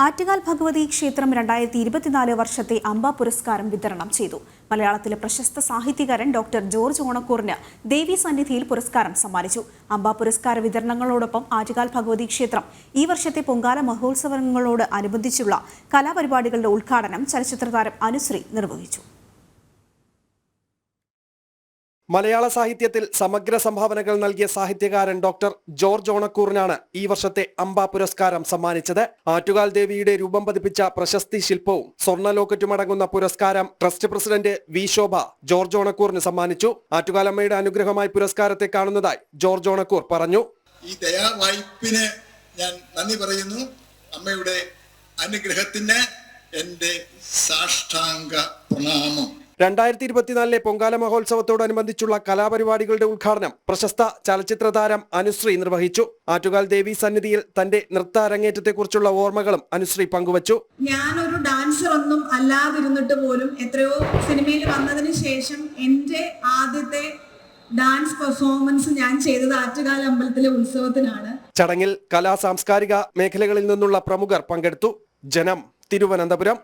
ആറ്റുകാൽ ഭഗവതി ക്ഷേത്രം 2024 വർഷത്തെ അംബ പുരസ്കാരം വിതരണം ചെയ്തു. മലയാളത്തിലെ പ്രശസ്ത സാഹിത്യകാരൻ ഡോക്ടർ ജോർജ് ഓണക്കൂറിന് ദേവി സന്നിധിയിൽ പുരസ്കാരം സമ്മാനിച്ചു. അംബ പുരസ്കാര വിതരണങ്ങളോടൊപ്പം ആറ്റുകാൽ ഭഗവതി ക്ഷേത്രം ഈ വർഷത്തെ പൊങ്കാല മഹോത്സവങ്ങളോട് അനുബന്ധിച്ചുള്ള കലാപരിപാടികളുടെ ഉദ്ഘാടനം ചലച്ചിത്രതാരം അനുശ്രീ നിർവഹിച്ചു. മലയാള സാഹിത്യത്തിൽ സമഗ്ര സംഭാവനകൾ നൽകിയ സാഹിത്യകാരൻ ഡോക്ടർ ജോർജ് ഓണക്കൂറിനാണ് ഈ വർഷത്തെ അംബ പുരസ്കാരം സമ്മാനിച്ചത്. ആറ്റുകാൽ ദേവിയുടെ രൂപം പതിപ്പിച്ച പ്രശസ്തി ശില്പവും സ്വർണ്ണ ലോക്കറ്റും അടങ്ങുന്ന പുരസ്കാരം ട്രസ്റ്റ് പ്രസിഡന്റ് വി ശോഭ ജോർജ് ഓണക്കൂറിന് സമ്മാനിച്ചു. ആറ്റുകാലമ്മയുടെ അനുഗ്രഹമായി പുരസ്കാരത്തെ കാണുന്നതായി ജോർജ് ഓണക്കൂർ പറഞ്ഞു. ഈ ദയാവായ്പിന് ഞാൻ നന്ദി പറയുന്നു. അമ്മയുടെ അനുഗ്രഹത്തിന് എന്റെ സാഷ്ടാംഗ പ്രണാമം. 2024 പൊങ്കാല മഹോത്സവത്തോടനുബന്ധിച്ചുള്ള കലാപരിപാടികളുടെ ഉദ്ഘാടനം പ്രശസ്ത ചലച്ചിത്ര താരം അനുശ്രീ നിർവഹിച്ചു. ആറ്റുകാൽ ദേവി സന്നിധിയിൽ തന്റെ നൃത്ത അരങ്ങേറ്റത്തെക്കുറിച്ചുള്ള ഓർമ്മകളും അനുശ്രീ പങ്കുവച്ചു. ഞാനൊരു ഡാൻസർ ഒന്നും അല്ലാതിരുന്നിട്ട് പോലും എത്രയോ സിനിമയിൽ വന്നതിന് ശേഷം എന്റെ ആദ്യത്തെ ഡാൻസ് പെർഫോമൻസ് ഞാൻ ചെയ്തത് ആറ്റുകാൽ അമ്പലത്തിലെ ഉത്സവത്തിനാണ്. ചടങ്ങിൽ കലാ സാംസ്കാരിക മേഖലകളിൽ നിന്നുള്ള പ്രമുഖർ പങ്കെടുത്തു. ജനം, തിരുവനന്തപുരം.